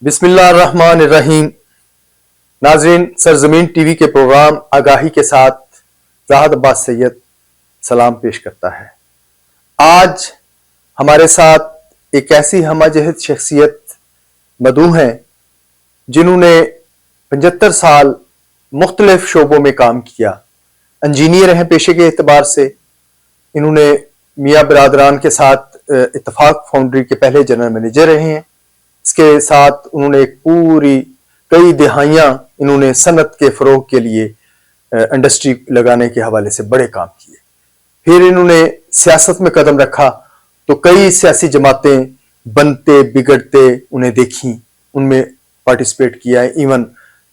बिस्मिल्लाहिर्रहमानिर्रहीम। नाजरीन, सरजमीन टीवी के प्रोग्राम आगाही के साथ ज़ाहद अब्बास सैयद सलाम पेश करता है। आज हमारे साथ एक ऐसी हमजहत शख्सियत मदऊ हैं जिन्होंने 75 साल मुख्तलिफ शोबों में काम किया। इंजीनियर हैं पेशे के एतबार से। इन्होंने मियाँ बिरादरान के साथ इत्तफाक फाउंड्री के पहले जनरल मैनेजर रहे हैं। इसके साथ उन्होंने एक पूरी कई दिहाइयाँ इन्होंने सनत के फ़रोग के लिए इंडस्ट्री लगाने के हवाले से बड़े काम किए। फिर इन्होंने सियासत में कदम रखा तो कई सियासी जमातें बनते बिगड़ते उन्हें देखी, उनमें पार्टिसिपेट किया। इवन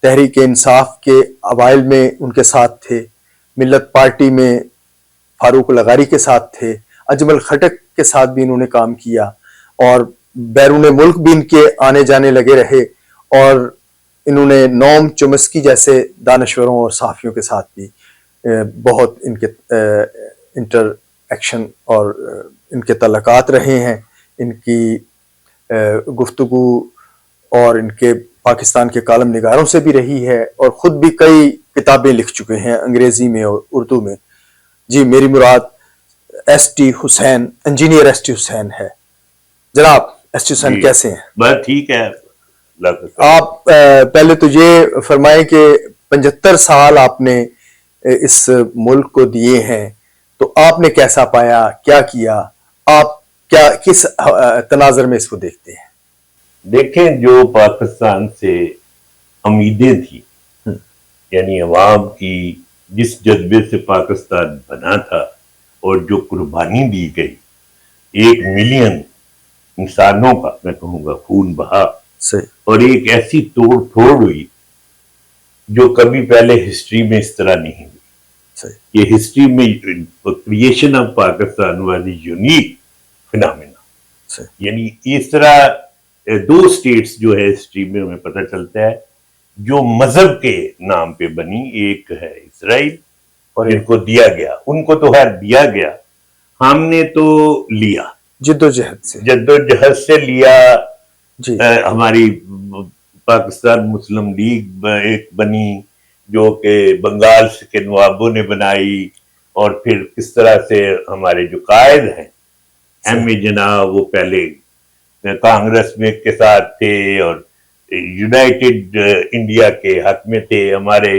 तहरीक इंसाफ के अवाइल में उनके साथ थे, मिल्लत पार्टी में फारूक लगारी के साथ थे, अजमल खटक के साथ भी इन्होंने काम किया और बैरून मुल्क भी इनके आने जाने लगे रहे। और इन्होंने नोम चोम्स्की जैसे दानश्वरों और सहाफ़ियों के साथ भी बहुत इनके इंटरएक्शन और इनके तल्लुकात रहे हैं। इनकी गुफ्तगू और इनके पाकिस्तान के कालम निगारों से भी रही है और ख़ुद भी कई किताबें लिख चुके हैं अंग्रेज़ी में और उर्दू में। जी, मेरी मुराद S T. Hussain, engineer S T. Hussain है। जनाब एस.टी. हुसैन कैसे हैं? बस ठीक है। आप पहले तो ये फरमाएं कि 75 साल आपने इस मुल्क को दिए हैं, तो आपने कैसा पाया, क्या किया, आप क्या किस तनाजर में इसको देखते हैं? देखें, जो पाकिस्तान से उम्मीदें थी, यानी अवाम की जिस जज्बे से पाकिस्तान बना था और जो कुर्बानी दी गई, 1 मिलियन इंसानों का मैं कहूँगा खून बहा और एक ऐसी तोड़ फोड़ हुई जो कभी पहले हिस्ट्री में इस तरह नहीं हुई। ये हिस्ट्री में creation of Pakistan was unique phenomena. यानी इस तरह 2 स्टेट्स जो है हिस्ट्री में हमें पता चलता है जो मजहब के नाम पे बनी। एक है इसराइल और इनको दिया गया, उनको तो हर दिया गया, हमने तो लिया जद्दोजहद से लिया। हमारी पाकिस्तान मुस्लिम लीग एक बनी जो कि बंगाल के नवाबों ने बनाई और फिर किस तरह से हमारे जो कायद हैं एम.ए. जिन्ना, वो पहले कांग्रेस में के साथ थे और यूनाइटेड इंडिया के हक में थे। हमारे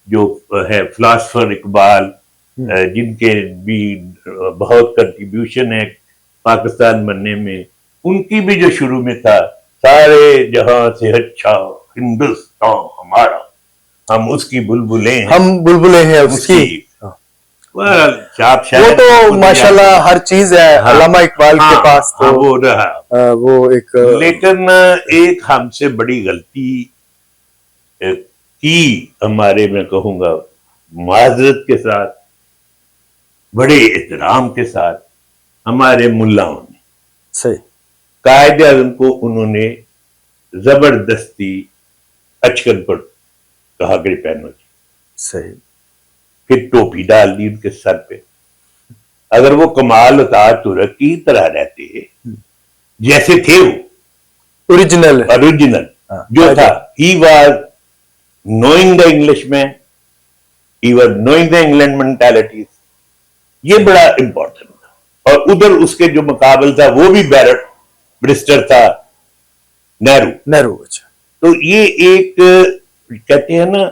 जो है फिलासफर इकबाल, जिनके भी बहुत कंट्रीब्यूशन है पाकिस्तान बनने में, उनकी भी जो शुरू में था, सारे जहां से अच्छा हिंदुस्तान हमारा, हम उसकी बुलबुलें हैं उसकी। वो तो माशाल्लाह हर चीज है। अल्लामा इकबाल के पास तो वो रहा, वो एक लेकिन एक हमसे बड़ी गलती की, हमारे मैं कहूँगा माजरत के साथ, बड़े एहतराम के साथ, हमारे मुल्लाओं ने सही कायदे आज़म को उन्होंने जबरदस्ती अचकन पर कहा कि पहनो जी, सही, फिर टोपी डाल दी उनके सर पे। अगर वो कमाल तुरक की तरह रहते जैसे थे, वो ओरिजिनल जो था, he was knowing the Englishman, he was knowing the England mentalities. ये बड़ा इंपॉर्टेंट था। और उधर उसके जो मुकाबल था वो भी बैरट ब्रिस्टर था, नेहरू। अच्छा, तो ये एक कहते हैं ना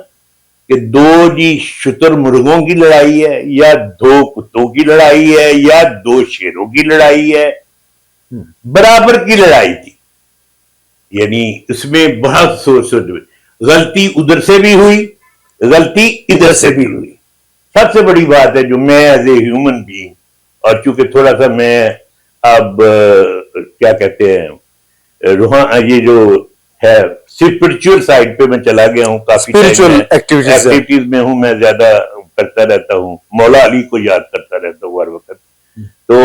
कि 2 जी शुतर मुर्गों की लड़ाई है, या 2 कुत्तों की लड़ाई है, या 2 शेरों की लड़ाई है, बराबर की लड़ाई थी। यानी इसमें बहुत सोच गलती उधर से भी हुई, गलती इधर से भी हुई। सबसे बड़ी बात है जो मैं एज ए ह्यूमन बीइंग, और चूंकि थोड़ा सा मैं अब क्या कहते हैं ये जो है स्पिरिचुअल साइड पे मैं चला गया हूँ, काफी एक्टिविटीज में हूँ, मैं ज्यादा करता रहता हूँ, मौला अली को याद करता रहता हूँ हर वक्त। तो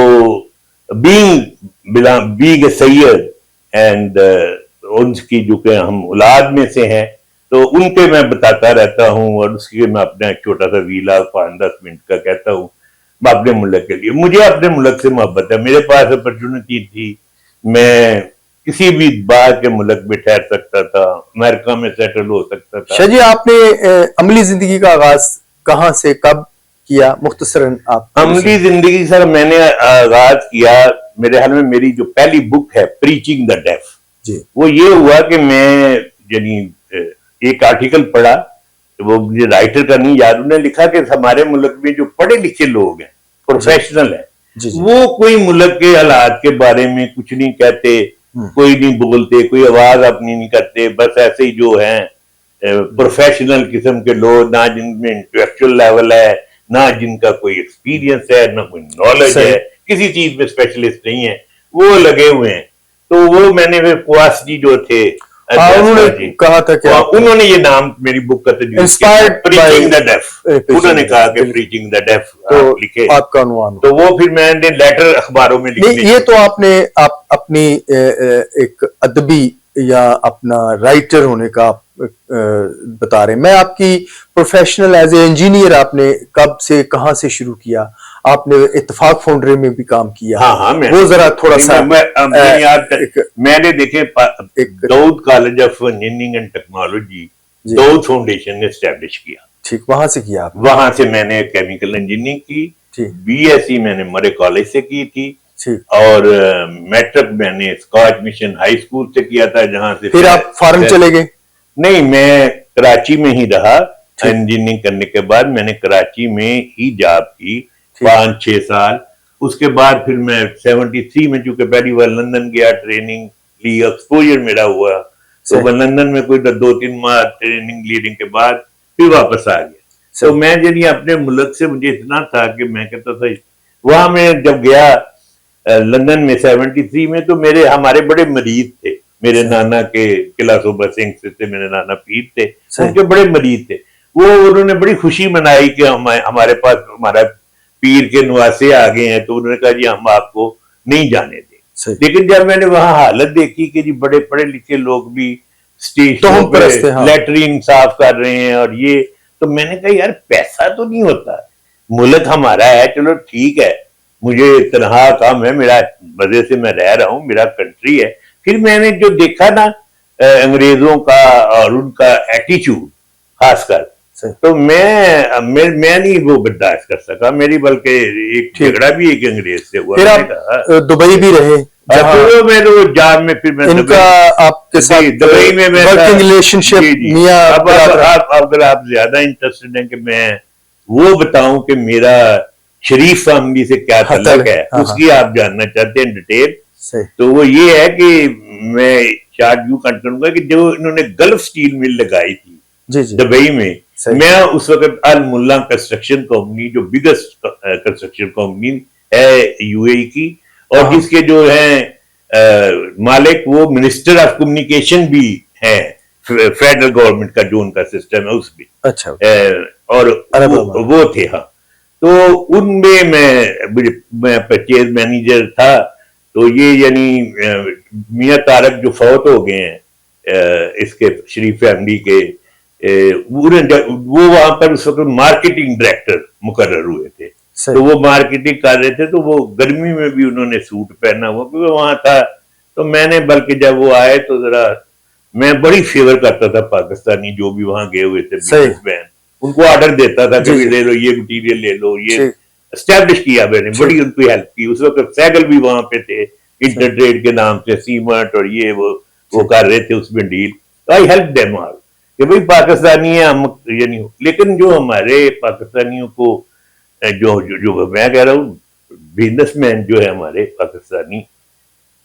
बीइंग ए सैयद एंड उनकी जो कि हम औलाद में से हैं, तो उनके मैं बताता रहता हूँ और उसके मैं अपना एक छोटा सा वीला 5-10 मिनट का कहता हूँ अपने मुल्क के लिए। मुझे अपने मुल्क से मोहब्बत है, मेरे पास अपॉर्चुनिटी थी, मैं किसी भी बाहर के मुल्क में ठहर सकता था, अमेरिका में सेटल हो सकता था। शाह जी, आपने अमली जिंदगी का आगाज कहाँ से कब किया, मुख्तसरन आप? अमली जिंदगी सर मैंने आगाज किया, मेरे ख्याल में मेरी जो पहली बुक है प्रीचिंग द डेफ, जी, वो ये हुआ कि मैं यानी एक आर्टिकल पढ़ा, वो मुझे राइटर का नहीं याद, उन्होंने लिखा कि हमारे मुल्क में जो पढ़े लिखे लोग हैं, प्रोफेशनल है, जी, जी, वो कोई मुल्क के हालात के बारे में कुछ नहीं कहते, कोई नहीं बोलते, कोई आवाज अपनी नहीं करते, बस ऐसे ही जो है प्रोफेशनल किस्म के लोग, ना जिनमें इंटेलेक्चुअल लेवल है, ना जिनका कोई एक्सपीरियंस है, ना कोई नॉलेज है, किसी चीज में स्पेशलिस्ट नहीं है, वो लगे हुए हैं। तो वो मैंने फिर क्वासी जो थे, उन्होंने कहा था कि उन्होंने ये नाम मेरी बुक का इंस्पायर्ड प्रीचिंग द डेफ, उन्होंने कहा कि प्रीचिंग द डेफ तो लिखे, आपका अनुमान, तो वो फिर मैंने लेटर अखबारों में लिखे। ये तो आपने आप अपनी एक अदबी या अपना राइटर होने का आप बता रहे हैं। मैं आपकी प्रोफेशनल एज ए इंजीनियर आपने कब से कहां से शुरू किया? आपने इत्तेफाक फाउंड्री में भी काम किया। हाँ, वो जरा थोड़ा सा मैंने देखे Dawood college of engineering and technology Dawood foundation ने एस्टेब्लिश किया। ठीक, वहां से किया आप? वहां से मैंने केमिकल इंजीनियरिंग की, बीएससी मैंने मरे कॉलेज से की थी, और मैट्रिक मैंने स्कॉच मिशन हाई स्कूल से किया था, जहां से फिर आप फॉरेन चले गए? नहीं, मैं कराची में ही रहा। इंजीनियरिंग करने के बाद मैंने कराची में ही जॉब की 5-6 साल। उसके बाद फिर मैं 73 में चूंकि पहली बार लंदन गया, ट्रेनिंग ली, एक्सपोजर मेरा हुआ, तो मैं लंदन में कोई 2-3 माह ट्रेनिंग लेने के बाद फिर वापस आ गया। तो मैं यदि अपने मुल्क से मुझे इतना था कि मैं कहता था, वहां मैं जब गया लंदन में 73 में, तो हमारे बड़े मरीज थे, मेरे नाना के किला सोबा सिंह से थे, मेरे नाना पीर थे, उनके बड़े मरीज थे। वो उन्होंने बड़ी खुशी मनाई कि हमारे पास हमारा पीर के नवासे आ गए हैं, तो उन्होंने कहा जी हम आपको नहीं जाने दें। लेकिन जब मैंने वहां हालत देखी कि जी बड़े पढ़े लिखे लोग भी स्टेशनों पर लेटरिन साफ कर रहे हैं और ये, तो मैंने कहा यार पैसा तो नहीं होता, मुल्क हमारा है, चलो ठीक है, मुझे तनहा काम है, मेरा मजे से मैं रह रहा हूँ, मेरा कंट्री है। फिर मैंने जो देखा ना अंग्रेजों का और उनका एटीट्यूड खासकर, तो मैं नहीं वो बर्दाश्त कर सका, मेरी बल्कि एक झगड़ा भी एक अंग्रेज से हुआ। फिर आप दुबई भी रहे, तो मैं तो जाम में फिर मैं इनका आपके साथ दुबई में वर्किंग रिलेशनशिप मियां। अब अगर आप ज्यादा इंटरेस्टेड हैं कि मैं वो बताऊं कि मेरा शरीफ फैमिली से क्या ताल्लुक है, उसकी आप जानना चाहते हैं डिटेल, तो वो ये है कि मैं शायद यूं कट करूंगा कि जो इन्होंने गल्फ स्टील मिल लगाई थी दुबई में, मैं उस वक्त अल मुल्ला कंस्ट्रक्शन कंपनी, जो बिगेस्ट कंस्ट्रक्शन कंपनी है यूएई की, और जिसके जो है मालिक वो मिनिस्टर ऑफ कम्युनिकेशन भी है, फेडरल गवर्नमेंट का जो उनका सिस्टम है उसमें, अच्छा, और वो थे। हाँ, तो उनमें मैं परचेज मैनेजर था। तो ये यानी मियां तारक जो फौत हो गए हैं इसके शरीफ फैमिली के, वो वहां पर उस वक्त मार्केटिंग डायरेक्टर मुकर्रर हुए थे, तो वो मार्केटिंग कर रहे थे, तो वो गर्मी में भी उन्होंने सूट पहना हुआ क्योंकि वहां था। तो मैंने बल्कि जब वो आए तो जरा मैं बड़ी फेवर करता था पाकिस्तानी जो भी वहां गए हुए थे बिजनेसमैन, उनको ऑर्डर देता था कि ले लो ये मटीरियल, ले लो ये, एस्टेब्लिश किया मैंने, बड़ी उनको हेल्प की। उस वक्त सैगल भी वहां पे थे, इंटर ट्रेड के नाम से सीमेंट और ये वो कर रहे थे उसमें deal. I help them all कि भाई पाकिस्तानी है हम, यानी लेकिन जो हमारे पाकिस्तानियों को जो मैं कह रहा हूँ बिजनेसमैन जो है हमारे पाकिस्तानी,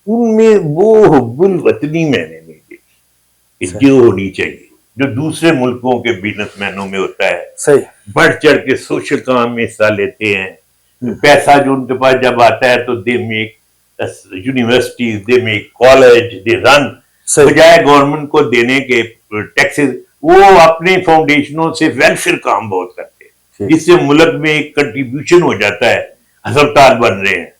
उनमें वो हुब्बुल वतनी मैंने नहीं देखी जो होनी चाहिए, जो दूसरे मुल्कों के बिजनेसमैनों में होता है। सही, बढ़ चढ़ के सोशल काम में हिस्सा लेते हैं, पैसा जो उनके पास जब आता है तो they make universities, they make college, they run, बजाय गवर्नमेंट को देने के टैक्सेस, वो अपने फाउंडेशनों से वेलफेयर काम बहुत करते हैं, जिससे मुल्क में एक कंट्रीब्यूशन हो जाता है। अस्पताल बन रहे हैं,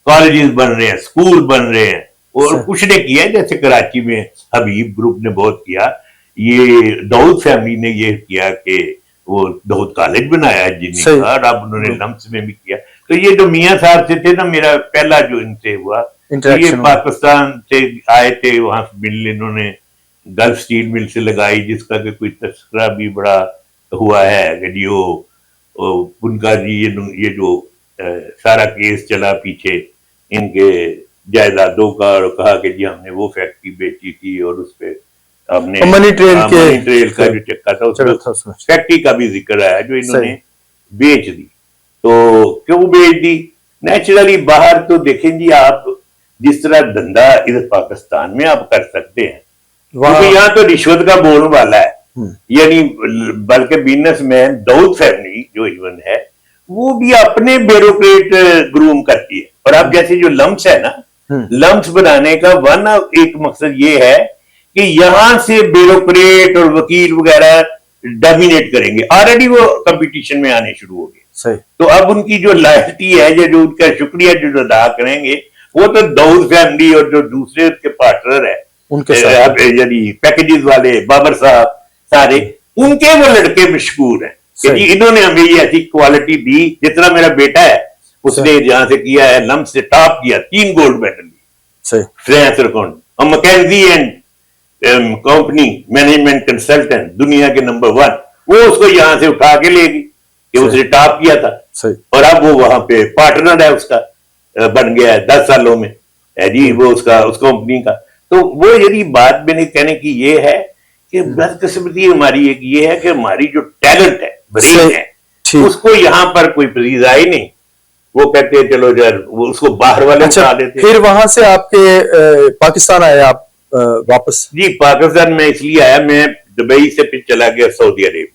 कॉलेजेस बन रहे हैं, स्कूल बन रहे हैं, और कुछ ने किया जैसे कराची में हबीब ग्रुप ने बहुत किया, ये दाऊद फैमिली ने ये किया कि वो दाऊद कॉलेज बनाया है जिन्हीं का, अब उन्होंने लम्स में भी किया। तो ये जो मियां साहब से थे ना, मेरा पहला जो इनसे हुआ तो ये पाकिस्तान से आए थे, वहां मिल इन्होंने गल्फ स्टील मिल से लगाई, जिसका कि कोई तस्करा भी बड़ा हुआ है कि जी उनका जी ये जो सारा केस चला पीछे इनके जायदादों का, और कहा कि जी हमने वो फैक्ट्री बेची थी और उस पे हमने मनी ट्रेल का जो चक्का था उसमें फैक्ट्री का भी जिक्र आया जो इन्होंने बेच दी। तो क्यों बेच दी? नेचुरली बाहर तो देखें जी आप, जिस तरह धंधा इधर पाकिस्तान में आप कर सकते हैं, क्योंकि यहाँ तो रिश्वत का बोलबाला है, यानी बल्कि बिजनेसमैन दाऊद फैमिली जो इवन है वो भी अपने ब्यूरोक्रेट ग्रूम करती है। और अब जैसे जो लम्स है ना, लम्स बनाने का एक मकसद ये है कि यहां से ब्यूरोक्रेट और वकील वगैरह डोमिनेट करेंगे। ऑलरेडी वो कंपटीशन में आने शुरू हो गए, तो अब उनकी जो लॉयल्टी है या जो उनका शुक्रिया जो अदा करेंगे वो तो दाऊद फैमिली और जो दूसरे उसके पार्टनर है उनके यानी पैकेजेस वाले बाबर साहब सारे, उनके वो लड़के मशहूर हैं कि जी इन्होंने हमें ये ऐसी क्वालिटी दी। जितना मेरा बेटा है उसने यहां से किया है, लम्प से टॉप किया, 3 गोल्ड मेडल लिए, फ्रांस रिकॉर्ड और McKinsey and company management consultant दुनिया के नंबर 1, वो उसको यहां से उठा के लेगी कि उसने टॉप किया था। और अब वो वहां पे पार्टनर है उसका, बन गया है 10 सालों में जी वो उसका उस कंपनी का। तो वो यदि बात मैंने कहने की ये है कि बदकिस्मती हमारी एक ये है कि हमारी जो टैलेंट है, ब्रेन है, उसको यहाँ पर कोई पसीज आई नहीं। वो कहते हैं चलो यार वो उसको बाहर वाले उठा देते। फिर वहां से आपके पाकिस्तान आए आप वापस? जी पाकिस्तान में इसलिए आया, मैं दुबई से फिर चला गया सऊदी अरेबिया।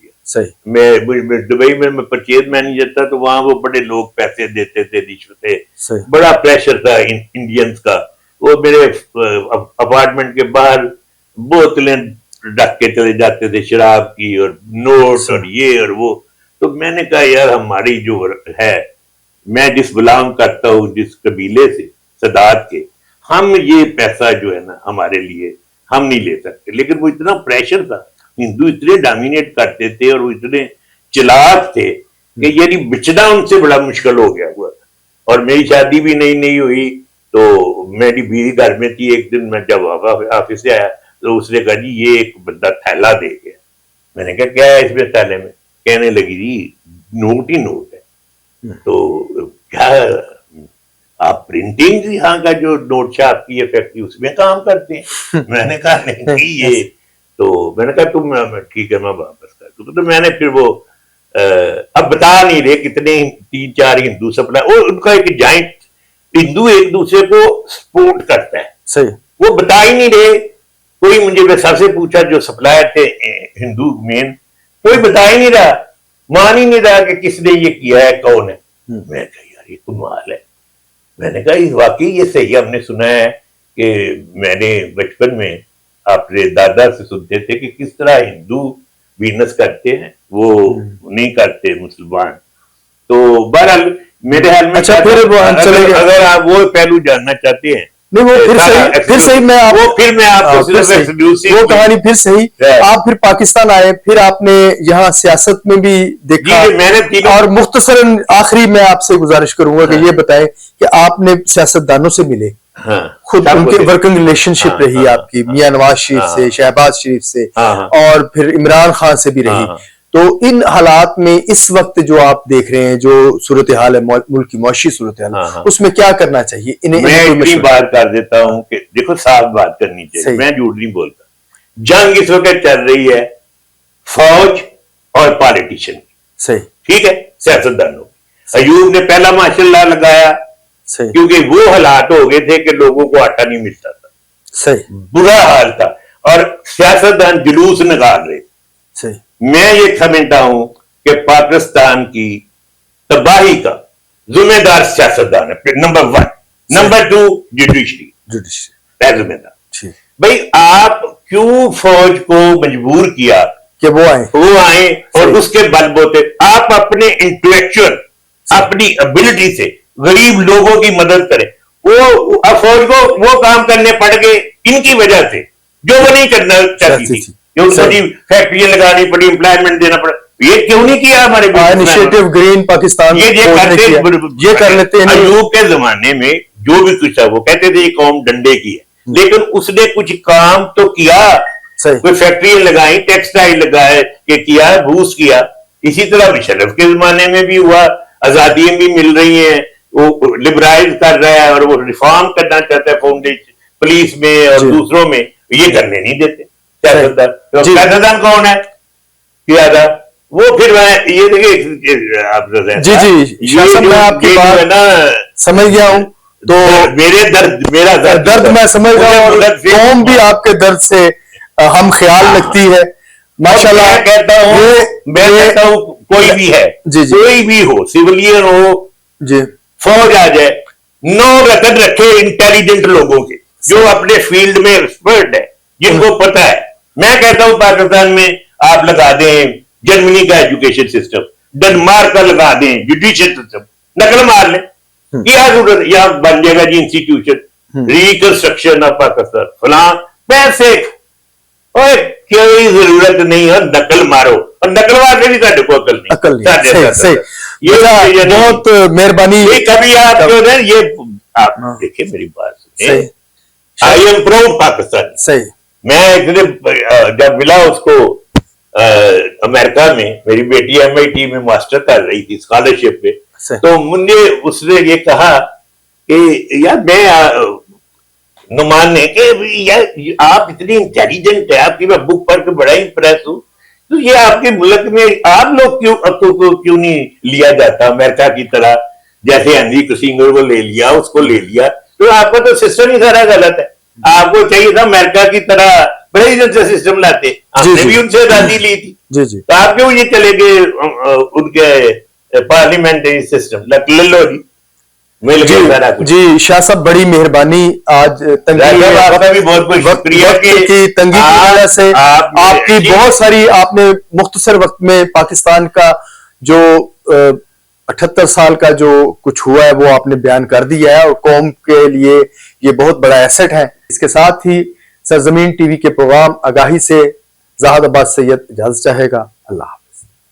मैं दुबई में परचेज मैनेजर था, तो वहां वो बड़े लोग पैसे देते थे, रिश्वतें, बड़ा प्रेशर था इंडियंस का। वो मेरे अपार्टमेंट के बाहर बोतलें रख के चले जाते थे शराब की और नोट और ये और वो। तो मैंने कहा यार हमारी जो है, मैं जिस बिलोंग करता हूँ जिस कबीले से, सदात के, हम ये पैसा जो है ना हमारे लिए हम नहीं ले सकते। लेकिन वो इतना प्रेशर था, हिंदू इतने डोमिनेट करते थे और वो इतने चिलाक थे कि यानी बिचना उनसे बड़ा मुश्किल हो गया हुआ था। और मेरी शादी भी नहीं हुई, तो मेरी बीवी घर में थी। एक दिन मैं जब ऑफिस से आया तो उसने कहा जी ये एक बंदा थैला दे गया। मैंने कहा क्या है इसमें थैले में? कहने लगी जी नोट ही नोट है। तो क्या आप प्रिंटिंग यहाँ का जो नोट छाप की है फैक्ट्री उसमें काम करते हैं? मैंने कहा नहीं ये तो मैंने कहा तुम ठीक है मैं वापस कर दूँ। तो मैंने फिर वो अब बता नहीं रहे कितने 3-4 हिंदू सप्लाई, और उनका एक जॉइंट हिंदू एक दूसरे को सपोर्ट करता है, सही वो बता ही नहीं रहे। कोई मुझे सबसे पूछा जो सप्लायर थे हिंदू मेन, कोई बता ही नहीं रहा, मान ही नहीं रहा कि किसने ये किया है, कौन है। मैं कहा यार ये कमाल है। मैंने कहा वाकई ये सही, हमने सुना है कि मैंने बचपन में अपने दादा से सुनते थे कि किस तरह हिंदू बिजनेस करते हैं, वो नहीं करते मुसलमान। तो बहरहाल मेरे हाल में अच्छा, अगर आप वो पहलू जानना चाहते हैं नहीं वो फिर सही मैं आपको वो कहानी फिर सही। आप फिर पाकिस्तान आए, फिर आपने यहाँ सियासत में भी देखा। मैंने और मुख्तसरन आखिरी में आपसे गुजारिश करूंगा कि ये बताएं कि आपने सियासतदानों से मिले, खुद उनके वर्किंग रिलेशनशिप रही आपकी, मियां नवाज शरीफ से, शहबाज शरीफ से, और फिर इमरान खान से भी रही। तो इन हालात में इस वक्त जो आप देख रहे हैं, जो सूरत हाल है मुल्क की मुआशी सूरत हाल, उसमें क्या करना चाहिए? मैं इतनी बात कर देता हूं कि देखो साफ बात करनी चाहिए, मैं झूठ नहीं बोलता। जंग इस वक्त चल रही है फौज और पॉलिटिशियन की, सही, ठीक है, सियासतदानों की। अयूब ने पहला मार्शल लॉ लगाया क्योंकि वो हालात हो गए थे कि लोगों को आटा नहीं मिलता था, सही, बुरा हाल था, और सियासतदान जुलूस निकाल रहे। सही, मैं ये समझता हूं कि पाकिस्तान की तबाही का जिम्मेदार सियासतदान है, नंबर 1। नंबर 2 जुडिशरी जिम्मेदार। भाई आप क्यों फौज को मजबूर किया कि वो आए और उसके बलबूते आप अपने इंटेलेक्चुअल अपनी एबिलिटी से गरीब लोगों की मदद करें। वो फौज को वो काम करने पड़ गए इनकी वजह से जो वो नहीं करना चाहती थी, जो फैक्ट्रियां लगानी पड़ी, एम्प्लॉयमेंट देना पड़ा। ये क्यों नहीं किया हमारे इनिशिएटिव ग्रीन पाकिस्तान? ये कर लेते हैं। अयूब के जमाने में जो भी कुछ था, वो कहते थे ये कौम डंडे की है, लेकिन उसने कुछ काम तो किया। सही। कोई फैक्ट्री लगाई, टेक्सटाइल लगाए के किया, बूस्ट किया। इसी तरह मुशर्रफ के जमाने में भी हुआ, आजादियां भी मिल रही हैं, वो लिबराइज कर रहा है और वो रिफॉर्म करना चाहता है फाउंडेशन, पुलिस में और दूसरों में, ये करने नहीं देते सियासतदान। तो सियासतदान कौन है किया था वो? फिर मैं ये देखिए आप जी जी मैं आपकी बात है ना समझ गया हूं। तो मेरा दर्द मैं समझ रहा हूं, और कौम भी आपके दर्द से हम ख्याल रखती है माशाल्लाह। मैं कहता हूं कोई भी है, कोई भी हो, सिविलियन हो जी, फौज आ जाए, 9 रकत रखे इंटेलिजेंट लोगों के जो अपने फील्ड में एक्सपर्ट है, जिनको पता है। मैं कहता हूं पाकिस्तान में आप लगा दें जर्मनी का एजुकेशन सिस्टम, डेनमार्क का लगा दें जुडिशियल सिस्टम, नकल मार लें, क्या जरूरत? यहां बन जाएगा जी इंस्टीट्यूशन रिकंस्ट्रक्शन ऑफ पाकिस्तान फलां पैसे, कोई जरूरत नहीं है, नकल मारो। और नकल मारने भी साढ़े को अकल नहीं। सही। ये बहुत मेहरबानी। कभी आप ये आप देखिए मेरी बात सुनिए, आई एम प्राउड पाकिस्तान। सही। मैं एक दिन जब मिला उसको अमेरिका में, मेरी बेटी MIT में मास्टर कर रही थी स्कॉलरशिप पे, तो मुझे उसने ये कहा कि यार मैं नुमान ने कि यार आप इतनी इंटेलिजेंट है, आपकी मैं बुक पढ़ के बड़ा इंप्रेस हूं, तो ये आपके मुल्क में आप लोग क्यों नहीं लिया जाता अमेरिका की तरह? जैसे हेनरी किसिंजर को ले लिया, उसको ले लिया, तो आपका तो सिस्टम ही सारा गलत है। आपको चाहिए था अमेरिका की तरह प्रेसिडेंट से सिस्टम लाते, हमने भी उनसे आजादी ली थी। जी जी। तो आप क्यों ये चले गए उनके पार्लियामेंट्री सिस्टम? ले लो जी, मिल गया सारा कुछ। जी शाह साहब बड़ी मेहरबानी, आज आपका भी बहुत बहुत शुक्रिया की तंगी की वजह से आपकी बहुत सारी, आपने मुख्तसर वक्त में पाकिस्तान का जो 78 साल का जो कुछ हुआ है वो आपने बयान कर दिया है, और कौम के लिए ये बहुत बड़ा एसेट है। इसके साथ ही सरजमीन टीवी के प्रोग्राम आगाही से ज़ाहिद अब्बास सैयद इजाजत चाहेगा। अल्लाह।